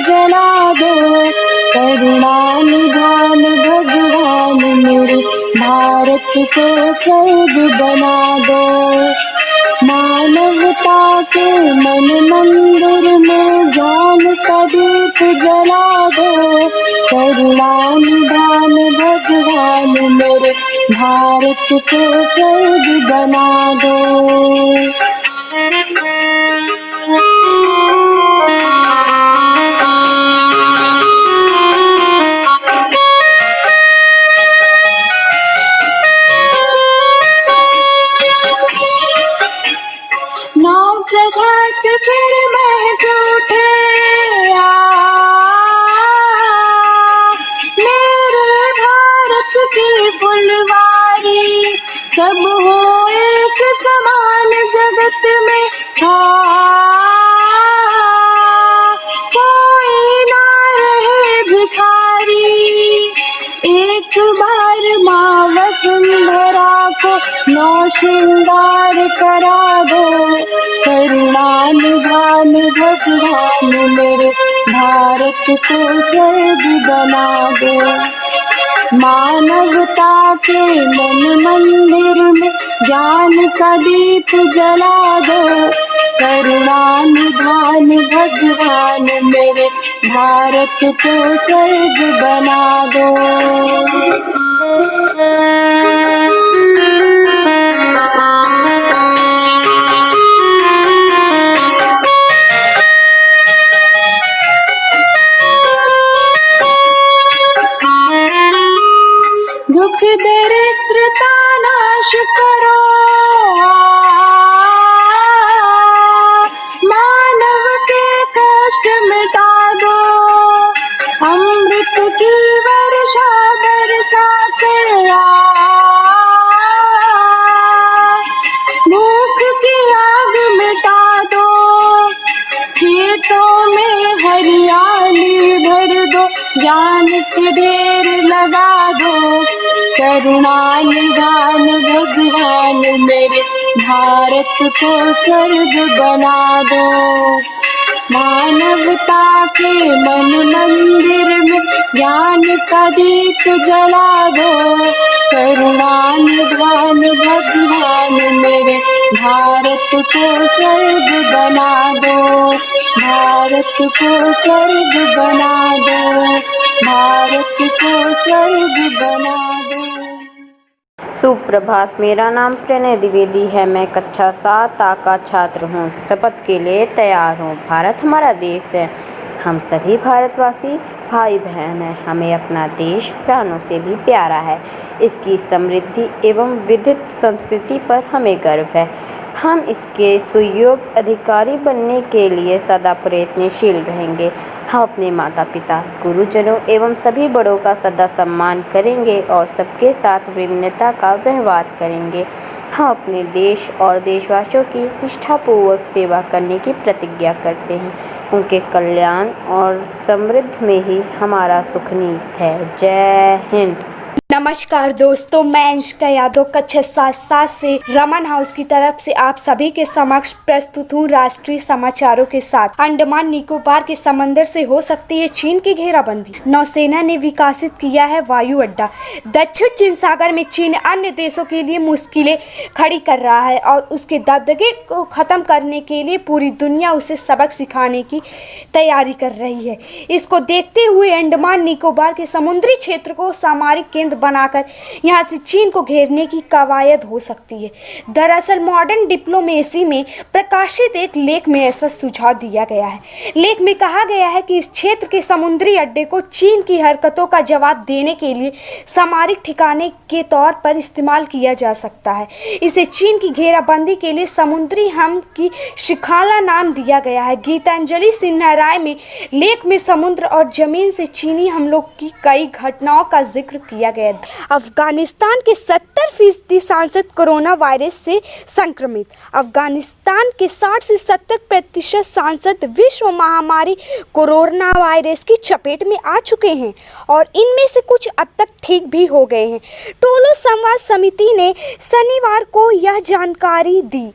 जला दो। करुणा निधान भगवान मेरे भारत को स्वर्ग बना दो। मानवता के मन मंदिर में ज्ञान का दीप जला दो। करुणा निधान भगवान मेरे भारत को स्वर्ग बना दो। नौ प्रभात फिर महक उठे मेरे भारत की फुलवारी। सब हो एक समान जगत में कोई ना रहे भिखारी। एक बार माँ वसुंधरा को नौ श्रृंगार करा दो। करुणा निधान भगवान मेरे भारत को स्वर्ग बना दो। मानवता के मन मंदिर में ज्ञान का दीप जला दो। करुणा निधान भगवान मेरे भारत को स्वर्ग बना दो। दुख दरिद्रता नाश करो। मानव के कष्ट मिटा दो। अमृत की वर्षा बरसा कर भूख की आग मिटा दो। खेतों में हरियाली भर दो। ज्ञान के ढेर लगा दो। करुणा निधान भगवान मेरे भारत को स्वर्ग बना दो। मानवता के मन मंदिर में ज्ञान का दीप जला दो। करुणा निधान भगवान मेरे भारत को स्वर्ग बना दो। भारत को स्वर्ग बना दो। भारत को स्वर्ग बना दो। सुप्रभात। मेरा नाम प्रणय द्विवेदी है। मैं कक्षा 7 A का छात्र हूँ। शपथ के लिए तैयार हूँ। भारत हमारा देश है। हम सभी भारतवासी भाई बहन हैं। हमें अपना देश प्राणों से भी प्यारा है। इसकी समृद्धि एवं विविध संस्कृति पर हमें गर्व है। हम इसके सुयोग्य अधिकारी बनने के लिए सदा प्रयत्नशील रहेंगे। हम अपने माता पिता, गुरुजनों एवं सभी बड़ों का सदा सम्मान करेंगे और सबके साथ विनम्रता का व्यवहार करेंगे। हम अपने देश और देशवासियों की निष्ठापूर्वक सेवा करने की प्रतिज्ञा करते हैं। उनके कल्याण और समृद्धि में ही हमारा सुख निहित है। जय हिंद। नमस्कार दोस्तों, मैं अंशिका यादव कक्षा 7 से रमन हाउस की तरफ से आप सभी के समक्ष प्रस्तुत हूँ राष्ट्रीय समाचारों के साथ। अंडमान निकोबार के समंदर से हो सकती है चीन की घेराबंदी। नौसेना ने विकसित किया है वायु अड्डा। दक्षिण चीन सागर में चीन अन्य देशों के लिए मुश्किलें खड़ी कर रहा है और उसके दबदबे को खत्म करने के लिए पूरी दुनिया उसे सबक सिखाने की तैयारी कर रही है। इसको देखते हुए अंडमान निकोबार के समुद्री क्षेत्र को सामरिक केंद्र बनाकर यहां से चीन को घेरने की कवायद हो सकती है। दरअसल मॉडर्न डिप्लोमेसी में प्रकाशित एक लेख में ऐसा सुझाव दिया गया है। लेख में कहा गया है कि इस क्षेत्र के समुद्री अड्डे को चीन की हरकतों का जवाब देने के लिए सामरिक ठिकाने के तौर पर इस्तेमाल किया जा सकता है। इसे चीन की घेराबंदी के लिए समुद्री हम की श्रृंखला नाम दिया गया है। गीतांजलि सिन्हा राय में लेख में समुद्र और जमीन से चीनी हमलों की कई घटनाओं का जिक्र किया गया। अफगानिस्तान के 70% सांसद कोरोना वायरस से संक्रमित। अफगानिस्तान के 60 से 70% सांसद विश्व महामारी कोरोना वायरस की चपेट में आ चुके हैं और इनमें से कुछ अब तक ठीक भी हो गए हैं। टोलो संवाद समिति ने शनिवार को यह जानकारी दी।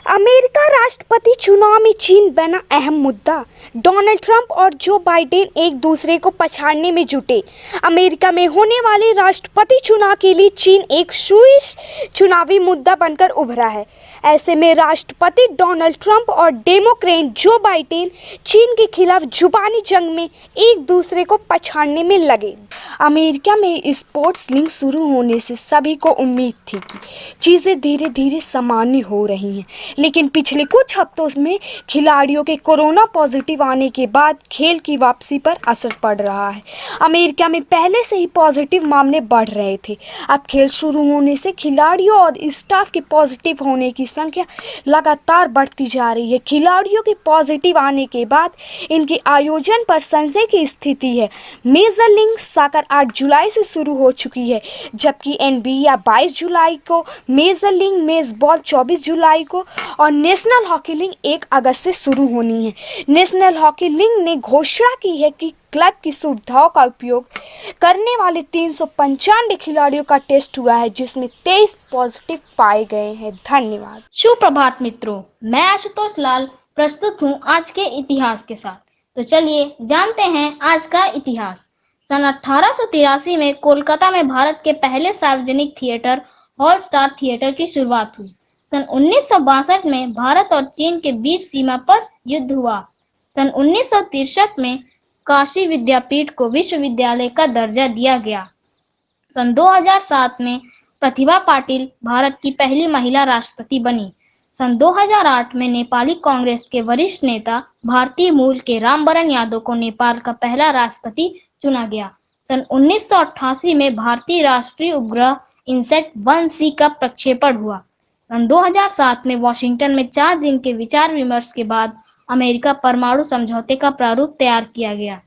अमेरिका राष्ट्रपति चुनाव में चीन बना अहम मुद्दा। डोनाल्ड ट्रंप और जो बाइडेन एक दूसरे को पछाड़ने में जुटे। अमेरिका में होने वाले राष्ट्रपति चुनाव के लिए चीन एक शीर्ष चुनावी मुद्दा बनकर उभरा है। ऐसे में राष्ट्रपति डोनाल्ड ट्रंप और डेमोक्रेट जो बाइडेन चीन के खिलाफ जुबानी जंग में एक दूसरे को पछाड़ने में लगे। अमेरिका में स्पोर्ट्स लीग शुरू होने से सभी को उम्मीद थी कि चीज़ें धीरे धीरे सामान्य हो रही हैं, लेकिन पिछले कुछ हफ्तों में खिलाड़ियों के कोरोना पॉजिटिव आने के बाद खेल की वापसी पर असर पड़ रहा है। अमेरिका में पहले से ही पॉजिटिव मामले बढ़ रहे थे। अब खेल शुरू होने से खिलाड़ियों और स्टाफ के पॉजिटिव होने की संख्या लगातार बढ़ती जा रही है। खिलाड़ियों के पॉजिटिव आने के बाद इनके आयोजन पर संशय की स्थिति है। मेजर लीग सॉकर 8 जुलाई से शुरू हो चुकी है, जबकि NBA 22 जुलाई को, मेजर लीग बेसबॉल 24 जुलाई को और नेशनल हॉकी लीग 1 अगस्त से शुरू होनी है। नेशनल हॉकी लीग ने घोषणा की है कि क्लब की सुविधाओं का उपयोग करने वाले 395 खिलाड़ियों का टेस्ट हुआ है, जिसमें 23 पॉजिटिव पाए गए हैं। धन्यवाद। सुप्रभात मित्रों, मैं आशुतोष लाल प्रस्तुत हूँ आज के इतिहास के साथ। तो चलिए जानते हैं आज का इतिहास। सन 1883 में कोलकाता में भारत के पहले सार्वजनिक थिएटर हॉल स्टार थिएटर की शुरुआत हुई। सन 1962 में भारत और चीन के बीच सीमा पर युद्ध हुआ। सन 1963 में काशी विद्यापीठ को विश्वविद्यालय का दर्जा दिया गया। सन 2007 में प्रतिभा पाटिल भारत की पहली महिला राष्ट्रपति बनी। सन 2008 में नेपाली कांग्रेस के वरिष्ठ नेता भारतीय मूल के रामवरण यादव को नेपाल का पहला राष्ट्रपति चुना गया। सन 1988 में भारतीय राष्ट्रीय उपग्रह इनसैट 1C का प्रक्षेपण हुआ। सन 2007 में वॉशिंगटन में 4 दिन के विचार विमर्श के बाद अमेरिका परमाणु समझौते का प्रारूप तैयार किया गया।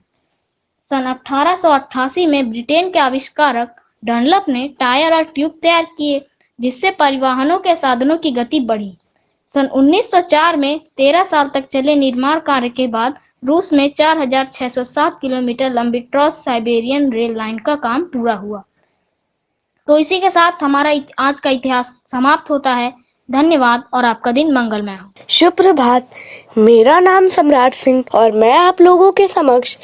सन 1888 में ब्रिटेन के आविष्कारक डनलप ने टायर और ट्यूब तैयार किए, जिससे परिवहनों के साधनों की गति बढ़ी। सन 1904 में 13 साल तक चले निर्माण कार्य के बाद रूस में 4607 किलोमीटर लंबी ट्रांस साइबेरियन रेल लाइन का काम पूरा हुआ। तो इसी के साथ हमारा आज का इतिहास समाप्त होता है। धन्यवाद और आपका दिन मंगलमय हो। शुभ प्रभात। मेरा नाम सम्राट सिंह और मैं आप लोगों के समक्ष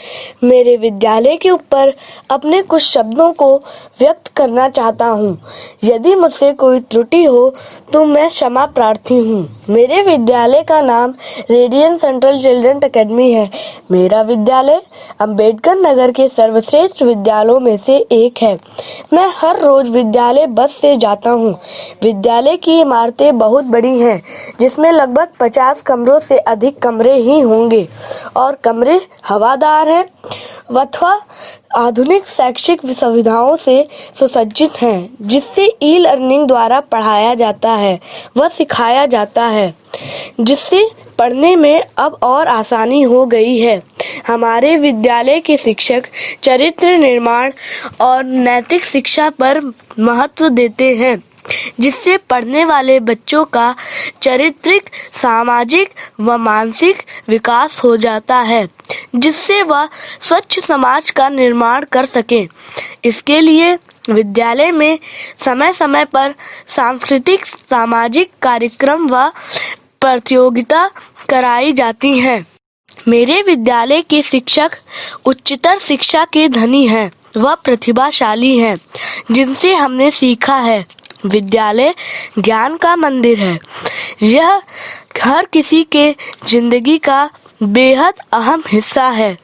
मेरे विद्यालय के ऊपर अपने कुछ शब्दों को व्यक्त करना चाहता हूँ। यदि मुझसे कोई त्रुटि हो तो मैं क्षमा प्रार्थी हूँ। मेरे विद्यालय का नाम रेडियन सेंट्रल चिल्ड्रन एकेडमी है। मेरा विद्यालय अंबेडकर नगर के सर्वश्रेष्ठ विद्यालयों में से एक है। मैं हर रोज विद्यालय बस से जाता हूँ। विद्यालय की इमारतें बहुत बड़ी हैं, जिसमें लगभग 50 कमरों से अधिक कमरे ही होंगे और कमरे हवादार हैं अथवा आधुनिक शैक्षिक सुविधाओं से सुसज्जित हैं, जिससे ई लर्निंग द्वारा पढ़ाया जाता है व सिखाया जाता है, जिससे पढ़ने में अब और आसानी हो गई है। हमारे विद्यालय के शिक्षक चरित्र निर्माण और नैतिक शिक्षा पर महत्व देते हैं, जिससे पढ़ने वाले बच्चों का चारित्रिक, सामाजिक व मानसिक विकास हो जाता है, जिससे वह स्वच्छ समाज का निर्माण कर सकें। इसके लिए विद्यालय में समय समय पर सांस्कृतिक, सामाजिक कार्यक्रम व प्रतियोगिता कराई जाती हैं। मेरे विद्यालय के शिक्षक उच्चतर शिक्षा के धनी हैं व प्रतिभाशाली हैं, जिनसे हमने सीखा है। विद्यालय ज्ञान का मंदिर है। यह हर किसी के जिंदगी का बेहद अहम हिस्सा है।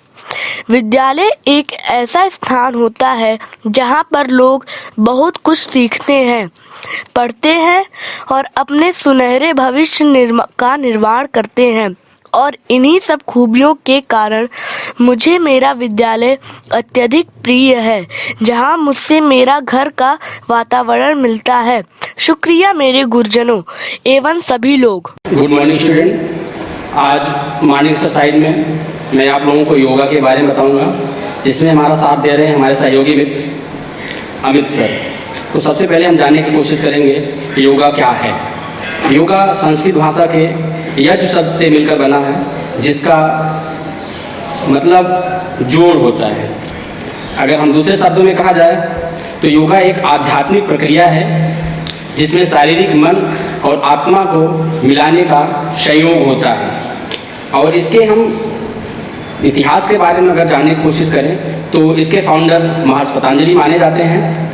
विद्यालय एक ऐसा स्थान होता है जहाँ पर लोग बहुत कुछ सीखते हैं, पढ़ते हैं और अपने सुनहरे भविष्य का निर्माण करते हैं। और इन्हीं सब खूबियों के कारण मुझे मेरा विद्यालय अत्यधिक प्रिय है, जहाँ मुझसे मेरा घर का वातावरण मिलता है। शुक्रिया मेरे गुरुजनों एवं सभी लोग। Good morning student. आज मॉर्निंग एक्सरसाइज में मैं आप लोगों को योगा के बारे में बताऊंगा, जिसमें हमारा साथ दे रहे हैं हमारे सहयोगी मित्र अमित सर। तो सबसे पहले हम जानने की कोशिश करेंगे कि योगा क्या है। योगा संस्कृत भाषा के यज शब्द से मिलकर बना है, जिसका मतलब जोड़ होता है। अगर हम दूसरे शब्दों में कहा जाए तो योगा एक आध्यात्मिक प्रक्रिया है जिसमें शारीरिक, मन और आत्मा को मिलाने का संयोग होता है। और इसके हम इतिहास के बारे में अगर जानने की कोशिश करें तो इसके फाउंडर महर्षि पतंजलि माने जाते हैं।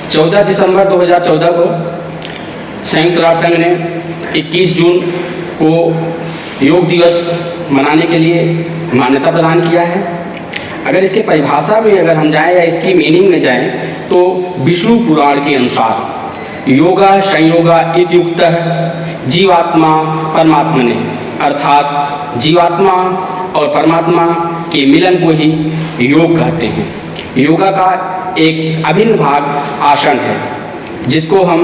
14 दिसंबर 2014 को संयुक्त राष्ट्र संघ ने 21 जून को योग दिवस मनाने के लिए मान्यता प्रदान किया है। अगर इसके परिभाषा में अगर हम जाएं या इसकी मीनिंग में जाएं तो विष्णु पुराण के अनुसार योगा संयोगा इत्युक्तः जीवात्मा परमात्मने, अर्थात जीवात्मा और परमात्मा के मिलन को ही योग कहते हैं। योगा का एक अभिन्न भाग आसन है, जिसको हम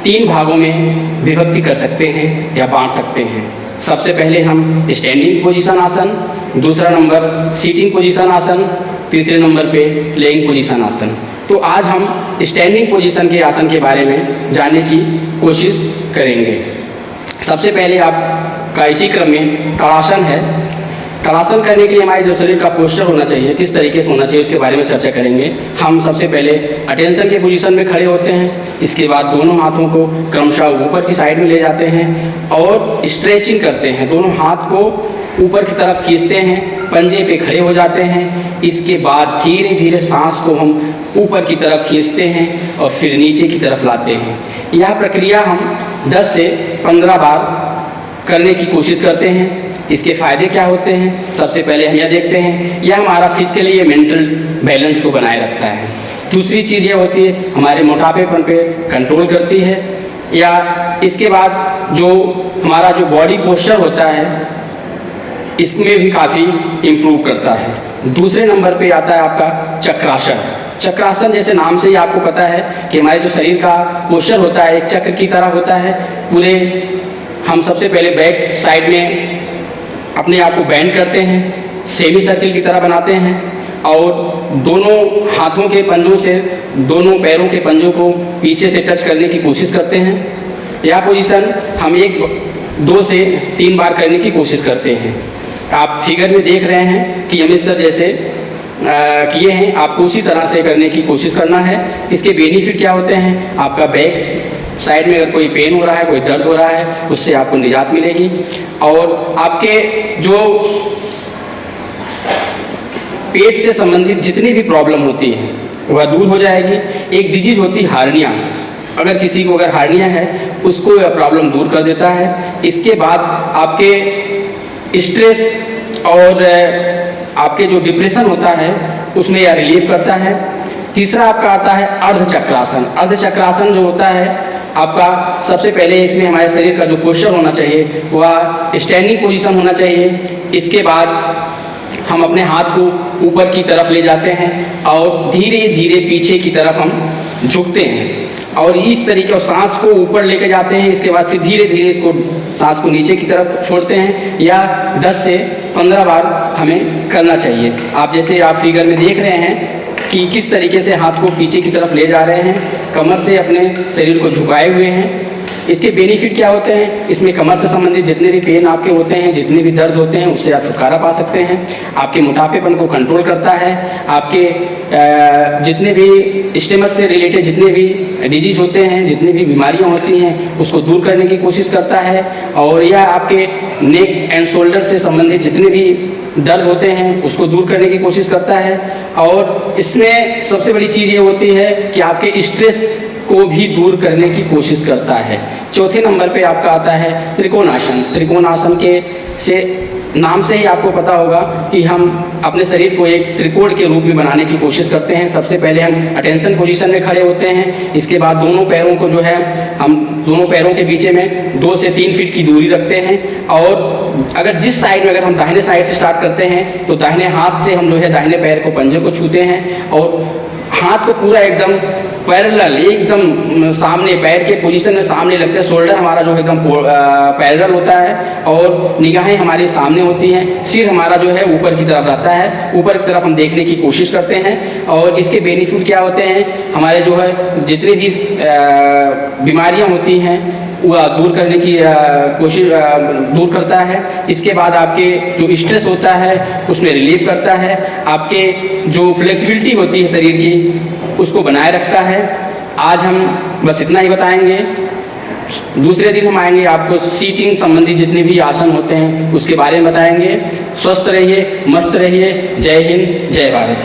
3 भागों में विभक्ति कर सकते हैं या बांट सकते हैं। सबसे पहले हम स्टैंडिंग पोजीशन आसन, दूसरा नंबर सीटिंग पोजीशन आसन, तीसरे नंबर पे लेइंग पोजीशन आसन। तो आज हम स्टैंडिंग पोजीशन के आसन के बारे में जानने की कोशिश करेंगे। सबसे पहले आपका इसी क्रम में ताड़ासन है। ताड़ासन करने के लिए हमारे जो शरीर का पोस्चर होना चाहिए, किस तरीके से होना चाहिए, उसके बारे में चर्चा करेंगे। हम सबसे पहले अटेंशन के पोजीशन में खड़े होते हैं। इसके बाद दोनों हाथों को क्रमशः ऊपर की साइड में ले जाते हैं और स्ट्रेचिंग करते हैं। दोनों हाथ को ऊपर की तरफ खींचते हैं, पंजे पे खड़े हो जाते हैं। इसके बाद धीरे धीरे सांस को हम ऊपर की तरफ खींचते हैं और फिर नीचे की तरफ लाते हैं। यह प्रक्रिया हम 10 से 15 बार करने की कोशिश करते हैं। इसके फायदे क्या होते हैं, सबसे पहले हम यह देखते हैं, यह हमारा फिजिकली या मेंटल बैलेंस को बनाए रखता है। दूसरी चीज़ यह होती है, हमारे मोटापेपन पे कंट्रोल करती है। या इसके बाद जो हमारा जो बॉडी पोस्चर होता है, इसमें भी काफ़ी इम्प्रूव करता है। दूसरे नंबर पे आता है आपका चक्रासन। चक्रासन जैसे नाम से ही आपको पता है कि हमारे जो शरीर का पोस्चर होता है एक चक्र की तरह होता है। पूरे हम सबसे पहले बैक साइड में अपने आप को बैंड करते हैं, सेमी सर्किल की तरह बनाते हैं और दोनों हाथों के पंजों से दोनों पैरों के पंजों को पीछे से टच करने की कोशिश करते हैं। यह पोजीशन हम 2 से 3 बार करने की कोशिश करते हैं। आप फिगर में देख रहे हैं कि हम इस तरह जैसे किए हैं, आपको उसी तरह से करने की कोशिश करना है। इसके बेनिफिट क्या होते हैं, आपका बैक साइड में अगर कोई पेन हो रहा है, कोई दर्द हो रहा है, उससे आपको निजात मिलेगी और आपके जो पेट से संबंधित जितनी भी प्रॉब्लम होती है वह दूर हो जाएगी। एक डिजीज होती है हार्निया, अगर किसी को अगर हार्निया है उसको यह प्रॉब्लम दूर कर देता है। इसके बाद आपके स्ट्रेस और आपके जो डिप्रेशन होता है उसमें यह रिलीफ करता है। तीसरा आपका आता है अर्धचक्रासन। अर्धचक्रासन जो होता है आपका, सबसे पहले इसमें हमारे शरीर का जो पोस्चर होना चाहिए वह स्टैंडिंग पोजीशन होना चाहिए। इसके बाद हम अपने हाथ को ऊपर की तरफ ले जाते हैं और धीरे धीरे पीछे की तरफ हम झुकते हैं और इस तरीके और सांस को ऊपर लेके जाते हैं। इसके बाद फिर धीरे धीरे इसको सांस को नीचे की तरफ छोड़ते हैं। या 10 से 15 बार हमें करना चाहिए। आप जैसे आप फिगर में देख रहे हैं कि किस तरीके से हाथ को पीछे की तरफ ले जा रहे हैं, कमर से अपने शरीर को झुकाए हुए हैं। इसके बेनिफिट क्या होते हैं, इसमें कमर से संबंधित जितने भी पेन आपके होते हैं, जितने भी दर्द होते हैं, उससे आप छुटकारा पा सकते हैं। आपके मोटापेपन को कंट्रोल करता है। आपके जितने भी स्टमक से रिलेटेड जितने भी डिजीज होते हैं, जितनी भी बीमारियां होती हैं, उसको दूर करने की कोशिश करता है। और यह आपके नेक एंड शोल्डर से संबंधित जितने भी दर्द होते हैं उसको दूर करने की कोशिश करता है। और इसमें सबसे बड़ी चीज़ ये होती है कि आपके स्ट्रेस को भी दूर करने की कोशिश करता है। चौथे नंबर पे आपका आता है त्रिकोणासन। त्रिकोणासन के से नाम से ही आपको पता होगा कि हम अपने शरीर को एक त्रिकोण के रूप में बनाने की कोशिश करते हैं। सबसे पहले हम अटेंशन पोजीशन में खड़े होते हैं। इसके बाद दोनों पैरों को जो है हम दोनों पैरों के बीच में 2 से 3 फीट की दूरी रखते हैं और अगर जिस साइड में अगर हम दाहिने साइड से स्टार्ट करते हैं तो दाहिने हाथ से हम जो है दाहिने पैर को पंजे को छूते हैं और हाथ को पूरा एकदम पैरेलल एकदम सामने पैर के पोजीशन में सामने लगते हैं। शोल्डर हमारा जो है एकदम पैरेलल होता है और निगाहें हमारी सामने होती हैं। सिर हमारा जो है ऊपर की तरफ रहता है, ऊपर की तरफ हम देखने की कोशिश करते हैं। और इसके बेनिफिट क्या होते हैं, हमारे जो है जितनी भी बीमारियां होती हैं वह दूर करने की कोशिश दूर करता है। इसके बाद आपके जो स्ट्रेस होता है उसमें रिलीफ करता है। आपके जो फ्लेक्सिबिलिटी होती है शरीर की उसको बनाए रखता है। आज हम बस इतना ही बताएंगे। दूसरे दिन हम आएंगे, आपको सीटिंग संबंधी जितने भी आसन होते हैं उसके बारे में बताएंगे। स्वस्थ रहिए, मस्त रहिए। जय हिंद, जय Bharat.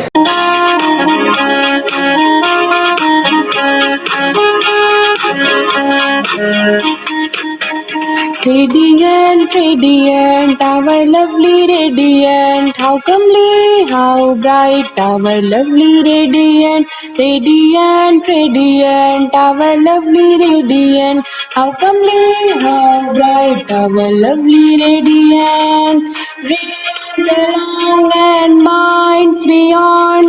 Radiant, radiant, our lovely radiant, how comely, how bright, our lovely radiant, radiant, radiant, our lovely radiant, how comely, how bright, our lovely radiant, reigns along and minds beyond,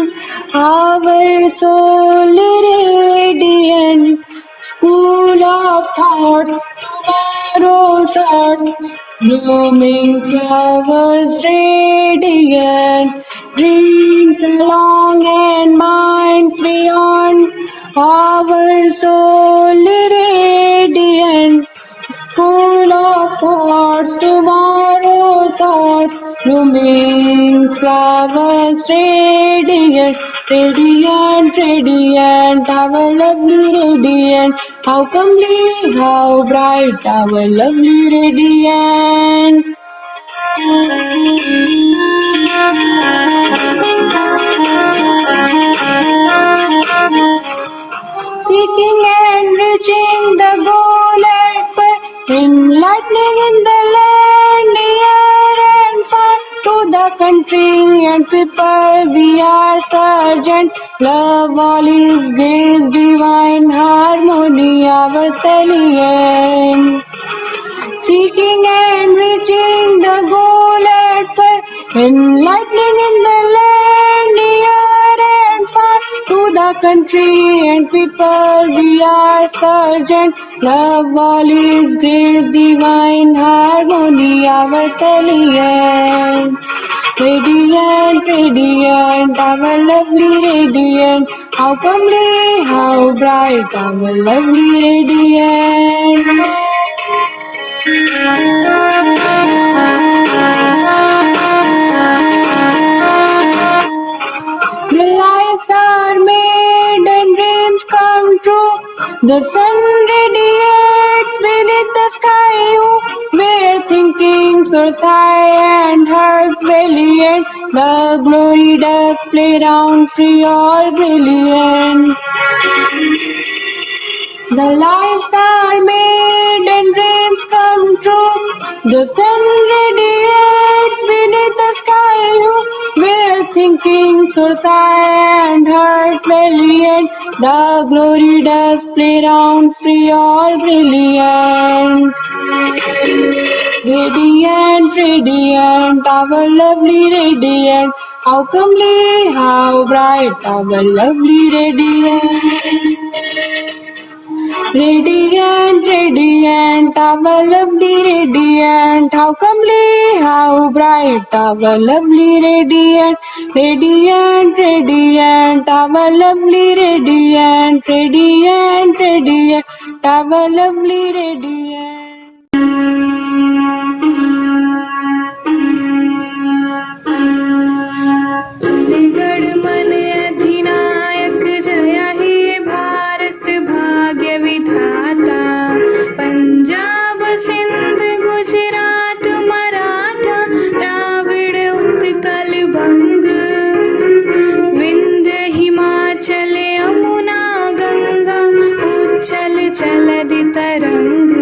our soul radiant. School of thoughts, tomorrow's art, blooming flowers radiant, dreams along and minds beyond, our soul radiant. School of thoughts, tomorrow's thoughts, blooming flowers radiant, radiant, radiant, our lovely radiant, how comely, how bright, our lovely radiant. Seeking and reaching the goal at birth, enlightening in the land, near and far, to the country and people we are sergeant. Love all is grace, divine harmony, our salient. Seeking and reaching the goal at birth, enlightening in the land, near and far, to the country and people we are sergeant. Love all is grace, divine harmony, our salient. Radiant, radiant, our lovely radiant, how comely, how bright, our lovely radiant. The lives are made and dreams come true. The sun radiates beneath the sky, where thinking soars high and heart valiant. The glory does play round free, all brilliant. The lives are made and dreams come true. The sun radiates beneath the sky, where thinking soars high and heart valiant. The glory does play round free, all brilliant. Radiant, radiant, our lovely radiant, how comely, how bright, our lovely radiant. Radiant, radiant, our lovely radiant, how comely, how bright, our lovely radiant. Radiant, radiant, our lovely radiant, radiant, radiant, our lovely radiant. गणमन अधिनायक Jaya हे भारत भाग्य विधाता, पंजाब सिंध गुजरात मराठा द्राविड़ उत्कल बंग, विंध्य हिमाचल यमुना गंगा उच्छल चलदि तरंग,